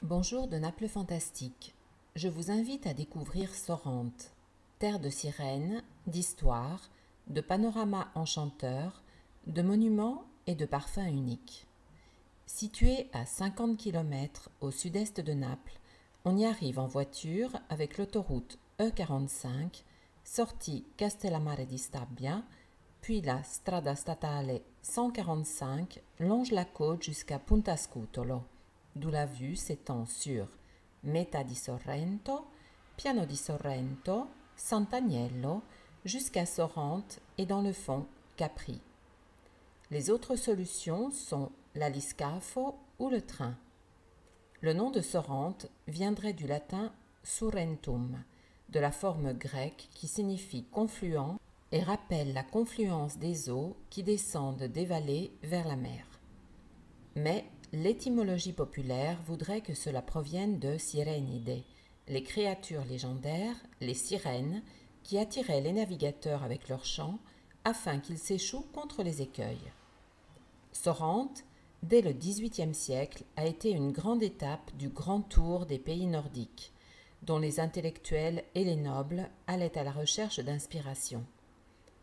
Bonjour de Naples Fantastique. Je vous invite à découvrir Sorrente, terre de sirènes, d'histoires, de panoramas enchanteurs, de monuments et de parfums uniques. Située à 50 km au sud-est de Naples, on y arrive en voiture avec l'autoroute E45, sortie Castellammare di Stabia, puis la Strada Statale 145 longe la côte jusqu'à Punta Scutolo, d'où la vue s'étend sur Meta di Sorrento, Piano di Sorrento, Sant'Agnello, jusqu'à Sorrente et dans le fond Capri. Les autres solutions sont l'aliscafo ou le train. Le nom de Sorrente viendrait du latin Surrentum, de la forme grecque qui signifie confluent et rappelle la confluence des eaux qui descendent des vallées vers la mer. Mais l'étymologie populaire voudrait que cela provienne de Sirenide, les créatures légendaires, les sirènes, qui attiraient les navigateurs avec leurs chants afin qu'ils s'échouent contre les écueils. Sorrente, dès le XVIIIe siècle, a été une grande étape du grand tour des pays nordiques, dont les intellectuels et les nobles allaient à la recherche d'inspiration.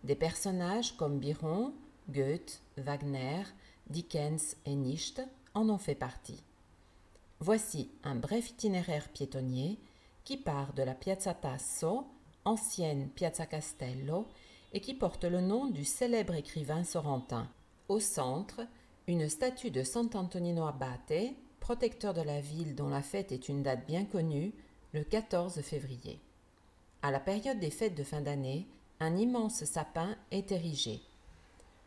Des personnages comme Byron, Goethe, Wagner, Dickens et Nietzsche en ont fait partie. Voici un bref itinéraire piétonnier qui part de la Piazza Tasso, ancienne Piazza Castello, et qui porte le nom du célèbre écrivain sorrentin. Au centre, une statue de Sant'Antonino Abate, protecteur de la ville dont la fête est une date bien connue, le 14 février. À la période des fêtes de fin d'année, un immense sapin est érigé.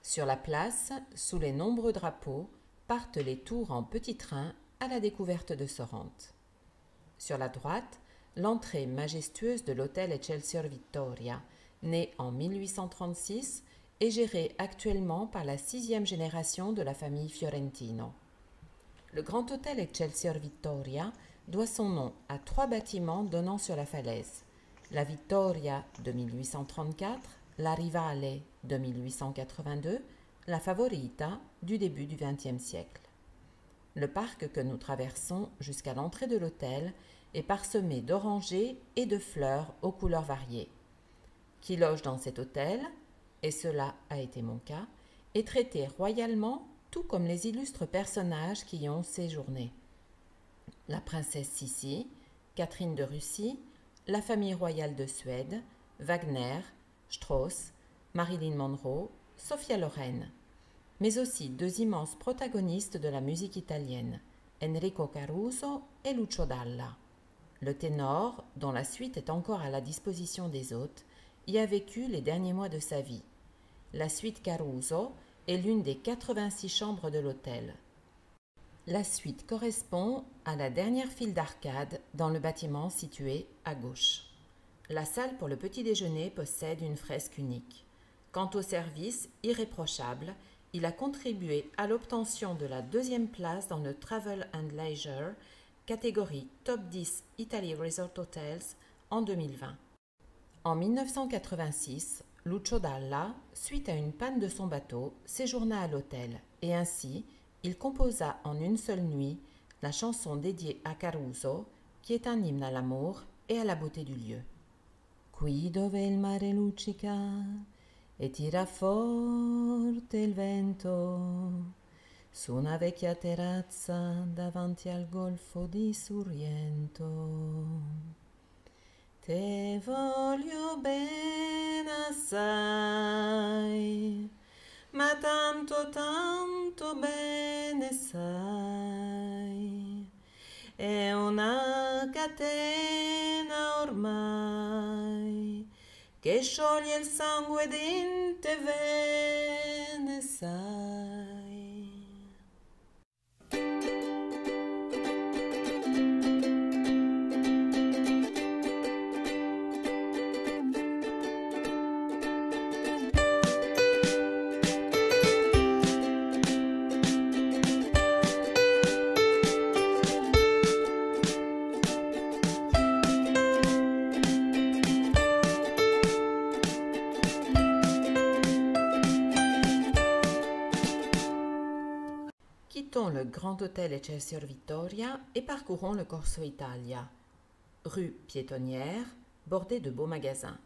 Sur la place, sous les nombreux drapeaux, partent les tours en petits trains à la découverte de Sorrente. Sur la droite, l'entrée majestueuse de l'hôtel Excelsior Vittoria, né en 1836 et géré actuellement par la 6e génération de la famille Fiorentino. Le grand hôtel Excelsior Vittoria doit son nom à 3 bâtiments donnant sur la falaise. La Vittoria de 1834, la Rivale de 1882, la Favorita du début du XXe siècle. Le parc que nous traversons jusqu'à l'entrée de l'hôtel est parsemé d'orangers et de fleurs aux couleurs variées. Qui loge dans cet hôtel, et cela a été mon cas, est traité royalement tout comme les illustres personnages qui y ont séjourné. La princesse Sissi, Catherine de Russie, la famille royale de Suède, Wagner, Strauss, Marilyn Monroe, Sophia Loren, mais aussi 2 immenses protagonistes de la musique italienne, Enrico Caruso et Lucio Dalla. Le ténor, dont la suite est encore à la disposition des hôtes, y a vécu les derniers mois de sa vie. La suite Caruso est l'une des 86 chambres de l'hôtel. La suite correspond à la dernière file d'arcades dans le bâtiment situé à gauche. La salle pour le petit déjeuner possède une fresque unique. Quant au service, irréprochable, il a contribué à l'obtention de la 2e place dans le Travel and Leisure, catégorie Top 10 Italy Resort Hotels en 2020. En 1986, Lucio Dalla, suite à une panne de son bateau, séjourna à l'hôtel et ainsi, il composa en une seule nuit la chanson dédiée à Caruso, qui est un hymne à l'amour et à la beauté du lieu. Qui dove il mare luccica e tira forte il vento, su una vecchia terrazza davanti al golfo di Sorrento. Te voglio bene assai, ma tanto tanto bene sai, è una catena ormai che scioglie il sangue d'in te vene sai. Grand Hôtel Excelsior Vittoria et parcourons le Corso Italia. Rue piétonnière, bordée de beaux magasins.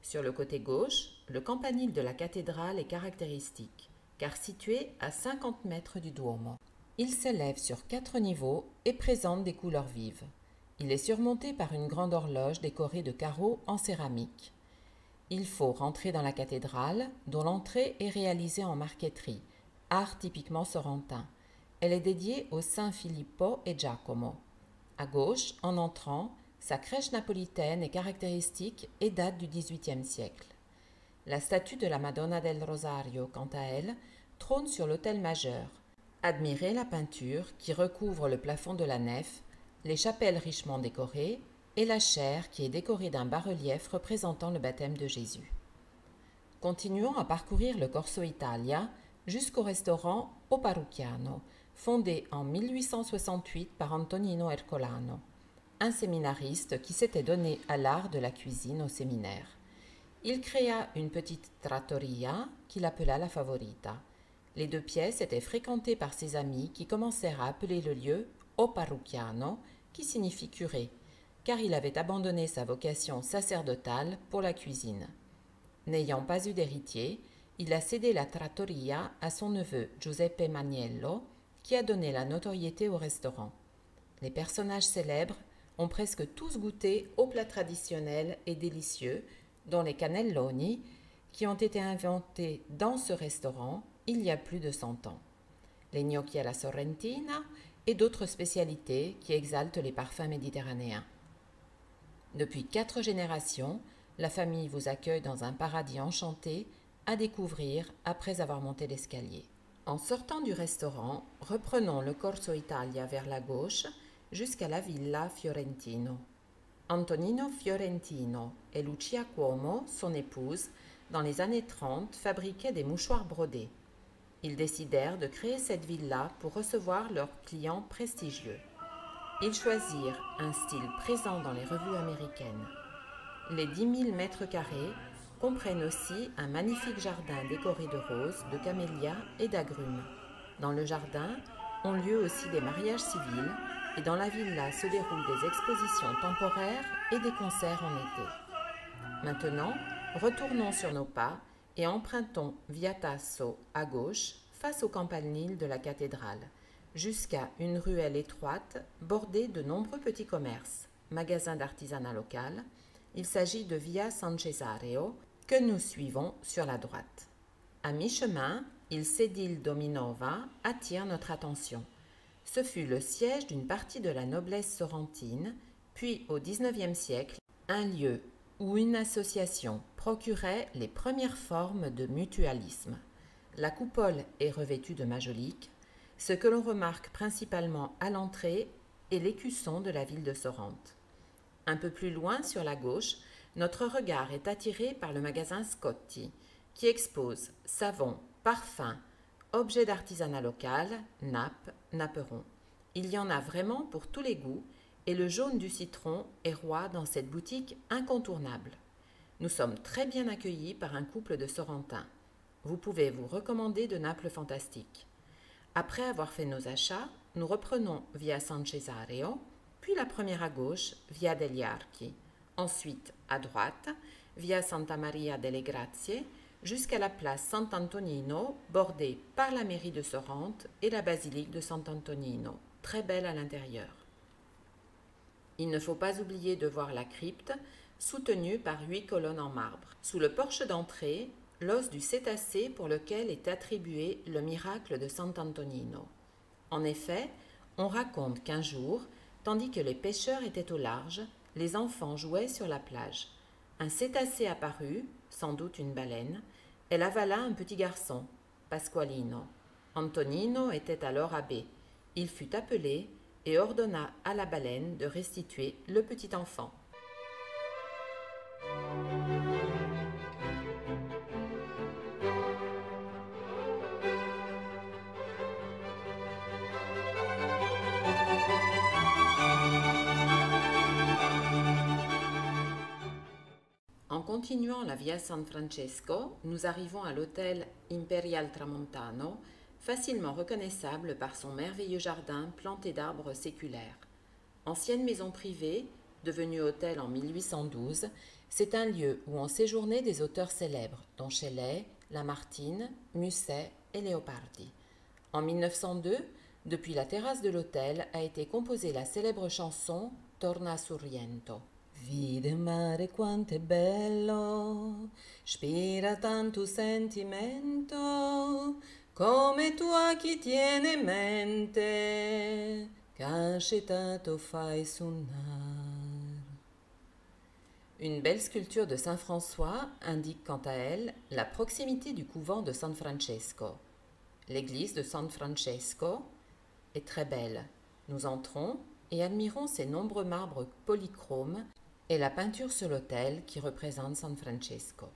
Sur le côté gauche, le campanile de la cathédrale est caractéristique, car situé à 50 mètres du Duomo. Il s'élève sur 4 niveaux et présente des couleurs vives. Il est surmonté par une grande horloge décorée de carreaux en céramique. Il faut rentrer dans la cathédrale, dont l'entrée est réalisée en marqueterie, art typiquement sorrentin. Elle est dédiée aux saints Filippo et Giacomo. À gauche, en entrant, sa crèche napolitaine est caractéristique et date du XVIIIe siècle. La statue de la Madonna del Rosario, quant à elle, trône sur l'autel majeur. Admirez la peinture qui recouvre le plafond de la nef, les chapelles richement décorées et la chaire qui est décorée d'un bas-relief représentant le baptême de Jésus. Continuons à parcourir le Corso Italia jusqu'au restaurant O Parrucchiano, fondé en 1868 par Antonino Ercolano, un séminariste qui s'était donné à l'art de la cuisine au séminaire. Il créa une petite trattoria qu'il appela la Favorita. Les 2 pièces étaient fréquentées par ses amis qui commencèrent à appeler le lieu O Parrucchiano, qui signifie curé, car il avait abandonné sa vocation sacerdotale pour la cuisine. N'ayant pas eu d'héritier, il a cédé la trattoria à son neveu Giuseppe Maniello, qui a donné la notoriété au restaurant. Les personnages célèbres ont presque tous goûté aux plats traditionnels et délicieux, dont les cannelloni, qui ont été inventés dans ce restaurant il y a plus de 100 ans, les gnocchi alla sorrentina et d'autres spécialités qui exaltent les parfums méditerranéens. Depuis 4 générations, la famille vous accueille dans un paradis enchanté à découvrir après avoir monté l'escalier. En sortant du restaurant, reprenons le Corso Italia vers la gauche jusqu'à la Villa Fiorentino. Antonino Fiorentino et Lucia Cuomo, son épouse, dans les années 30, fabriquaient des mouchoirs brodés. Ils décidèrent de créer cette villa pour recevoir leurs clients prestigieux. Ils choisirent un style présent dans les revues américaines. Les 10 000 mètres carrés comprennent aussi un magnifique jardin décoré de roses, de camélias et d'agrumes. Dans le jardin ont lieu aussi des mariages civils et dans la villa se déroulent des expositions temporaires et des concerts en été. Maintenant, retournons sur nos pas et empruntons Via Tasso à gauche face au campanile de la cathédrale, jusqu'à une ruelle étroite bordée de nombreux petits commerces, magasins d'artisanat local. Il s'agit de Via San Cesareo que nous suivons sur la droite. À mi-chemin, il Sedile Dominova attire notre attention. Ce fut le siège d'une partie de la noblesse sorrentine, puis au XIXe siècle, un lieu où une association procurait les premières formes de mutualisme. La coupole est revêtue de majolique. Ce que l'on remarque principalement à l'entrée est l'écusson de la ville de Sorrente. Un peu plus loin, sur la gauche, notre regard est attiré par le magasin Scotti, qui expose savons, parfums, objets d'artisanat local, nappes, napperons. Il y en a vraiment pour tous les goûts et le jaune du citron est roi dans cette boutique incontournable. Nous sommes très bien accueillis par un couple de Sorrentins. Vous pouvez vous recommander de Naples fantastiques. Après avoir fait nos achats, nous reprenons Via San Cesareo, puis la première à gauche, Via degli Archi. Ensuite, à droite, Via Santa Maria delle Grazie, jusqu'à la place Sant'Antonino, bordée par la mairie de Sorrente et la basilique de Sant'Antonino, très belle à l'intérieur. Il ne faut pas oublier de voir la crypte, soutenue par 8 colonnes en marbre. Sous le porche d'entrée, l'os du cétacé pour lequel est attribué le miracle de Sant'Antonino. En effet, on raconte qu'un jour, tandis que les pêcheurs étaient au large, les enfants jouaient sur la plage. Un cétacé apparut, sans doute une baleine. Elle avala un petit garçon, Pasqualino. Antonino était alors abbé. Il fut appelé et ordonna à la baleine de restituer le petit enfant. En continuant la Via San Francesco, nous arrivons à l'hôtel Imperial Tramontano, facilement reconnaissable par son merveilleux jardin planté d'arbres séculaires. Ancienne maison privée, devenue hôtel en 1812, c'est un lieu où ont séjourné des auteurs célèbres, dont Shelley, Lamartine, Musset et Leopardi. En 1902, depuis la terrasse de l'hôtel a été composée la célèbre chanson Torna Sorrento. Vide mare quanto è bello, spira tanto sentimento, come tu a chi tiene mente, cacetato fai sunnar. Une belle sculpture de Saint François indique quant à elle la proximité du couvent de San Francesco. L'église de San Francesco est très belle. Nous entrons et admirons ses nombreux marbres polychromes et la peinture sur l'autel qui représente San Francesco.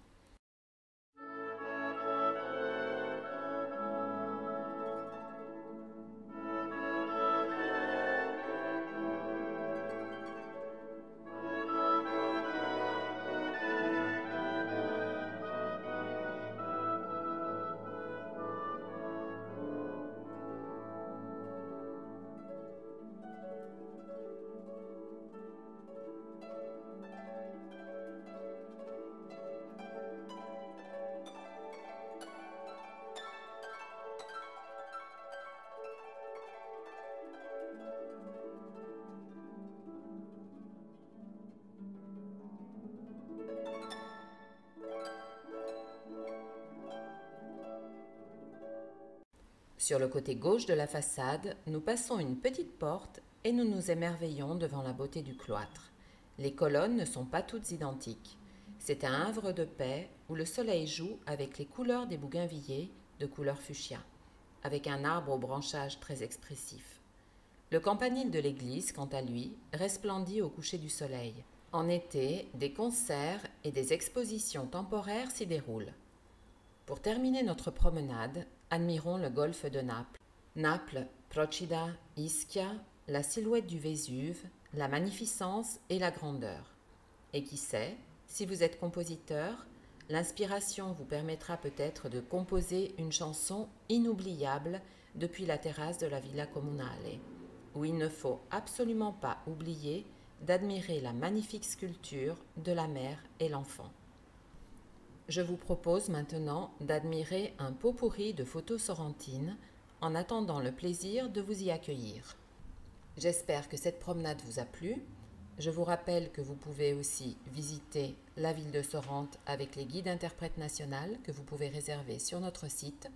Sur le côté gauche de la façade, nous passons une petite porte et nous nous émerveillons devant la beauté du cloître. Les colonnes ne sont pas toutes identiques. C'est un havre de paix où le soleil joue avec les couleurs des bougainvilliers de couleur fuchsia, avec un arbre au branchage très expressif. Le campanile de l'église, quant à lui, resplendit au coucher du soleil. En été, des concerts et des expositions temporaires s'y déroulent. Pour terminer notre promenade, admirons le golfe de Naples. Naples, Procida, Ischia, la silhouette du Vésuve, la magnificence et la grandeur. Et qui sait, si vous êtes compositeur, l'inspiration vous permettra peut-être de composer une chanson inoubliable depuis la terrasse de la Villa Comunale, où il ne faut absolument pas oublier d'admirer la magnifique sculpture de la mère et l'enfant. Je vous propose maintenant d'admirer un pot-pourri de photos sorrentines en attendant le plaisir de vous y accueillir. J'espère que cette promenade vous a plu. Je vous rappelle que vous pouvez aussi visiter la ville de Sorrente avec les guides interprètes nationaux que vous pouvez réserver sur notre site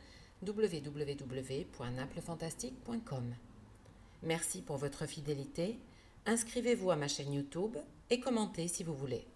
www.naplefantastique.com. Merci pour votre fidélité. Inscrivez-vous à ma chaîne YouTube et commentez si vous voulez.